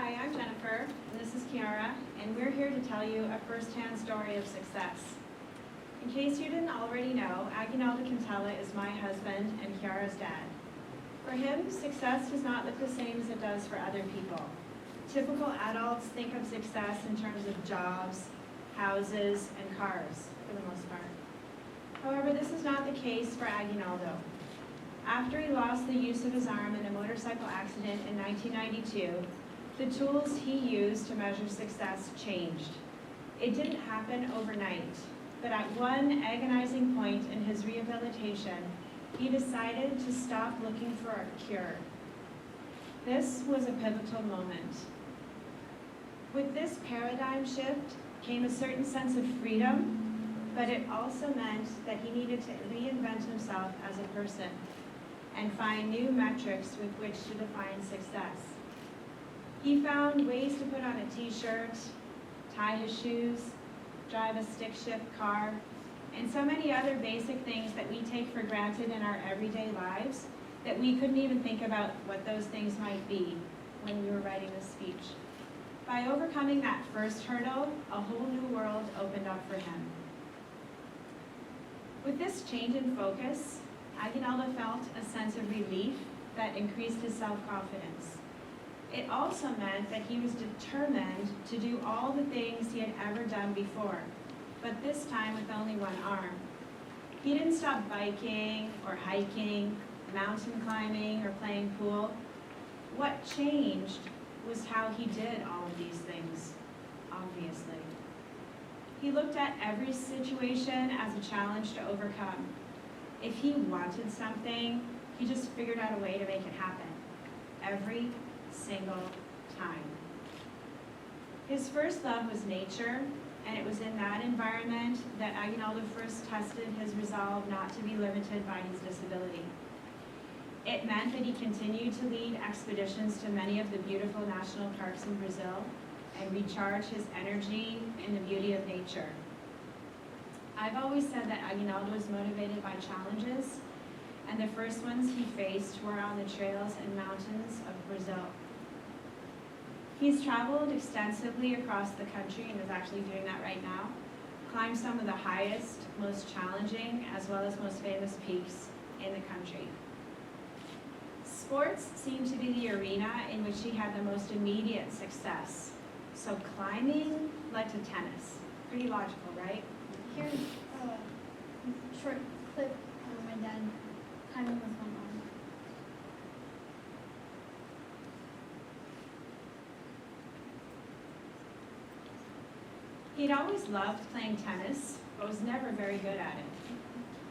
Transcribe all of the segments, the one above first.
Hi, I'm Jennifer, and this is Chiara, and we're here to tell you a first-hand story of success. In case you didn't already know, Agnaldo Quintela is my husband and Chiara's dad. For him, success does not look the same as it does for other people. Typical adults think of success in terms of jobs, houses, and cars, for the most part. However, this is not the case for Agnaldo. After he lost the use of his arm in a motorcycle accident in 1992, the tools he used to measure success changed. It didn't happen overnight, but at one agonizing point in his rehabilitation, he decided to stop looking for a cure. This was a pivotal moment. With this paradigm shift came a certain sense of freedom, but it also meant that he needed to reinvent himself as a person and find new metrics with which to define success. He found ways to put on a t-shirt, tie his shoes, drive a stick shift car, and so many other basic things that we take for granted in our everyday lives that we couldn't even think about what those things might be when we were writing this speech. By overcoming that first hurdle, a whole new world opened up for him. With this change in focus, Agnaldo felt a sense of relief that increased his self-confidence. It also meant that he was determined to do all the things he had ever done before, but this time with only one arm. He didn't stop biking or hiking, mountain climbing, or playing pool. What changed was how he did all of these things, obviously. He looked at every situation as a challenge to overcome. If he wanted something, he just figured out a way to make it happen, every single time. His first love was nature, and it was in that environment that Agnaldo first tested his resolve not to be limited by his disability. It meant that he continued to lead expeditions to many of the beautiful national parks in Brazil and recharge his energy in the beauty of nature. I've always said that Agnaldo was motivated by challenges, and the first ones he faced were on the trails and mountains of Brazil. He's traveled extensively across the country and is actually doing that right now, climbed some of the highest, most challenging, as well as most famous peaks in the country. Sports seemed to be the arena in which he had the most immediate success. So climbing led to tennis. Pretty logical, right? Here's a short clip of my dad climbing with one arm. He'd always loved playing tennis, but was never very good at it.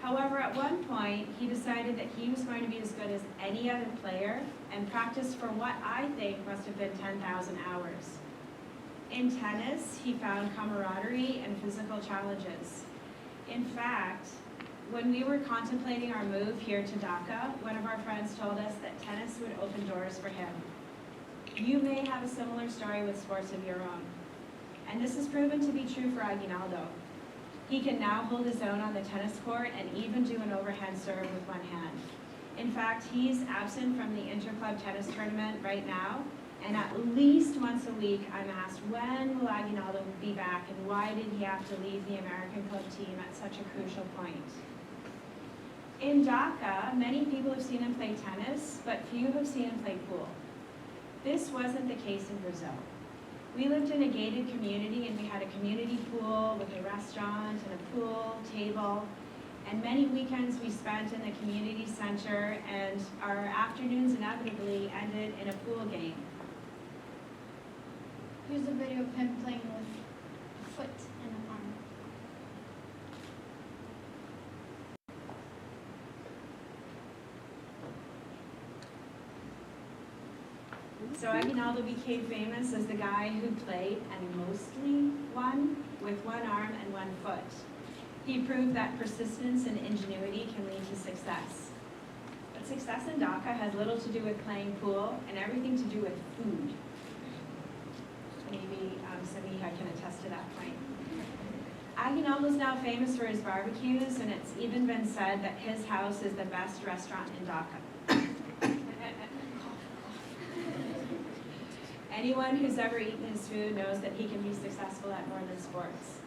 However, at one point, he decided that he was going to be as good as any other player and practiced for what I think must have been 10,000 hours. In tennis, he found camaraderie and physical challenges. In fact, when we were contemplating our move here to Dhaka, one of our friends told us that tennis would open doors for him. You may have a similar story with sports of your own. And this has proven to be true for Agnaldo. He can now hold his own on the tennis court and even do an overhand serve with one hand. In fact, he's absent from the interclub tennis tournament right now, and at least once a week I'm asked, when will Agnaldo be back and why did he have to leave the American club team at such a crucial point? In Dhaka, many people have seen him play tennis, but few have seen him play pool. This wasn't the case in Brazil. We lived in a gated community and we had a community pool with a restaurant and a pool table, and many weekends we spent in the community center, and our afternoons inevitably ended in a pool game. Here's a video of him playing with a foot and an arm. So Agnaldo became famous as the guy who played and mostly won with one arm and one foot. He proved that persistence and ingenuity can lead to success. But success in Dhaka has little to do with playing pool and everything to do with food. Maybe Samiha can attest to that point. Agnaldo is now famous for his barbecues, and it's even been said that his house is the best restaurant in Dhaka. Anyone who's ever eaten his food knows that he can be successful at more than sports.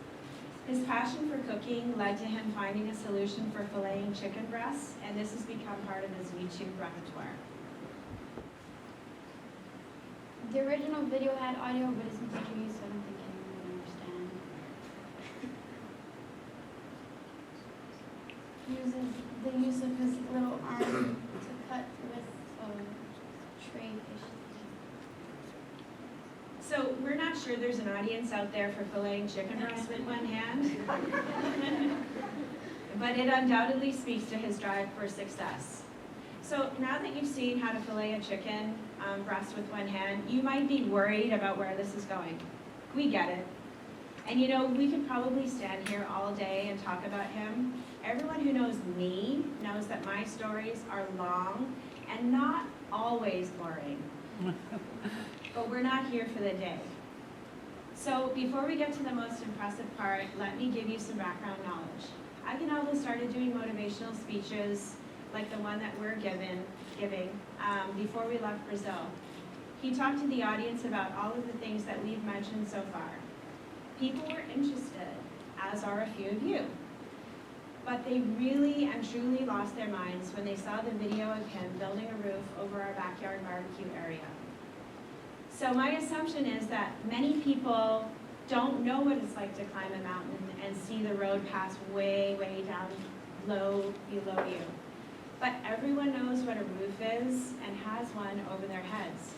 His passion for cooking led to him finding a solution for filleting chicken breasts, and this has become part of his YouTube repertoire. The original video had audio, but it's in Portuguese, so I don't think anyone would understand. Uses the use of his little arm to cut with a tray fish. So we're not sure there's an audience out there for filleting chicken breasts with one hand, but it undoubtedly speaks to his drive for success. So now that you've seen how to fillet a chicken breast with one hand, you might be worried about where this is going. We get it. And you know, we could probably stand here all day and talk about him. Everyone who knows me knows that my stories are long and not always boring. But we're not here for the day. So before we get to the most impressive part, let me give you some background knowledge. Agnaldo started doing motivational speeches like the one that we're giving before we left Brazil. He talked to the audience about all of the things that we've mentioned so far. People were interested, as are a few of you. But they really and truly lost their minds when they saw the video of him building a roof over our backyard barbecue area. So my assumption is that many people don't know what it's like to climb a mountain and see the road pass way, way down low below you. But everyone knows what a roof is and has one over their heads.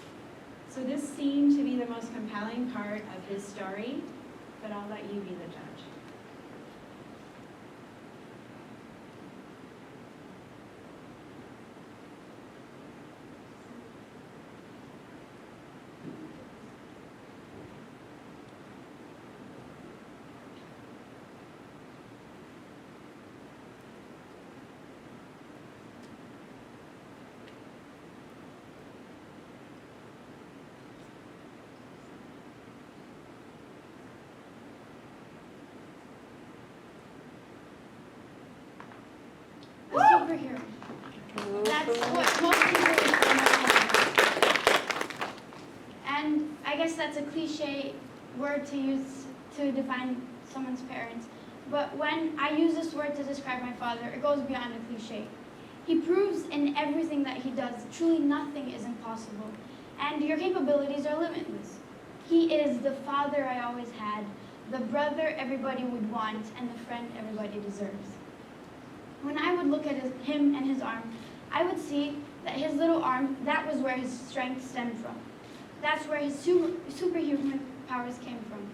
So this seemed to be the most compelling part of his story, but I'll let you be the judge. A superhero. That's what most people know. And I guess that's a cliche word to use to define someone's parents. But when I use this word to describe my father, it goes beyond a cliche. He proves in everything that he does, truly nothing is impossible. And your capabilities are limitless. He is the father I always had, the brother everybody would want, and the friend everybody deserves. When I would look at him and his arm, I would see that his little arm, that was where his strength stemmed from. That's where his superhuman powers came from.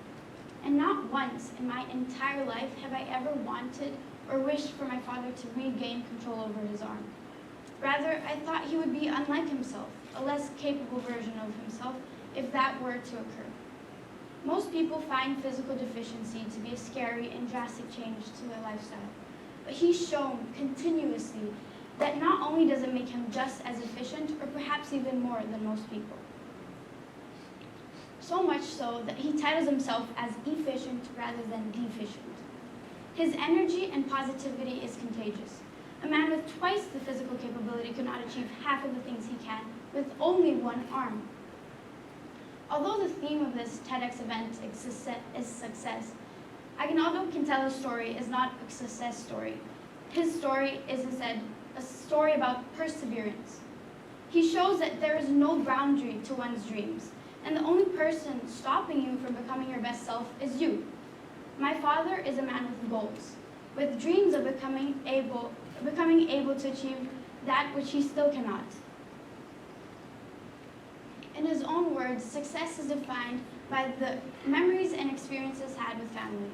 And not once in my entire life have I ever wanted or wished for my father to regain control over his arm. Rather, I thought he would be unlike himself, a less capable version of himself, if that were to occur. Most people find physical deficiency to be a scary and drastic change to their lifestyle. But he's shown continuously that not only does it make him just as efficient, or perhaps even more than most people. So much so that he titles himself as efficient rather than deficient. His energy and positivity is contagious. A man with twice the physical capability could not achieve half of the things he can with only one arm. Although the theme of this TEDx event is success, Agnaldo Quintela's story is not a success story. His story is instead a story about perseverance. He shows that there is no boundary to one's dreams, and the only person stopping you from becoming your best self is you. My father is a man with goals, with dreams of becoming able to achieve that which he still cannot. In his own words, success is defined by the memories and experiences had with family.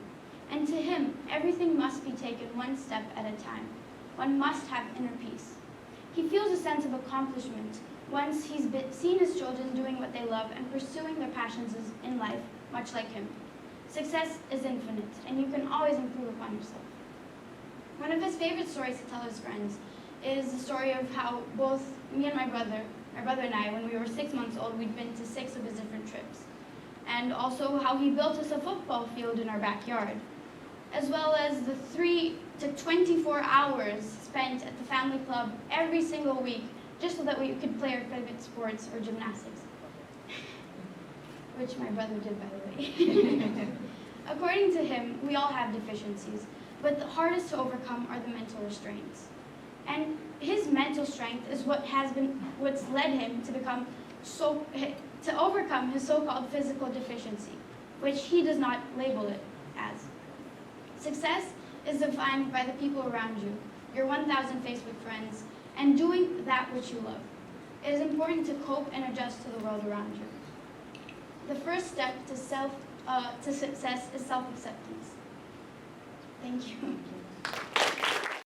And to him, everything must be taken one step at a time. One must have inner peace. He feels a sense of accomplishment once he's seen his children doing what they love and pursuing their passions in life, much like him. Success is infinite, and you can always improve upon yourself. One of his favorite stories to tell his friends is the story of how both me and my brother and I, when we were 6 months old, we'd been to 6 of his different trips. And also how he built us a football field in our backyard, as well as the 3 to 24 hours spent at the family club every single week, just so that we could play our favorite sports or gymnastics. which my brother did, by the way. According to him, we all have deficiencies, but the hardest to overcome are the mental restraints. And his mental strength is what's led him to overcome his so-called physical deficiency, which he does not label it as. Success is defined by the people around you, your 1,000 Facebook friends, and doing that which you love. It is important to cope and adjust to the world around you. The first step to success is self-acceptance. Thank you.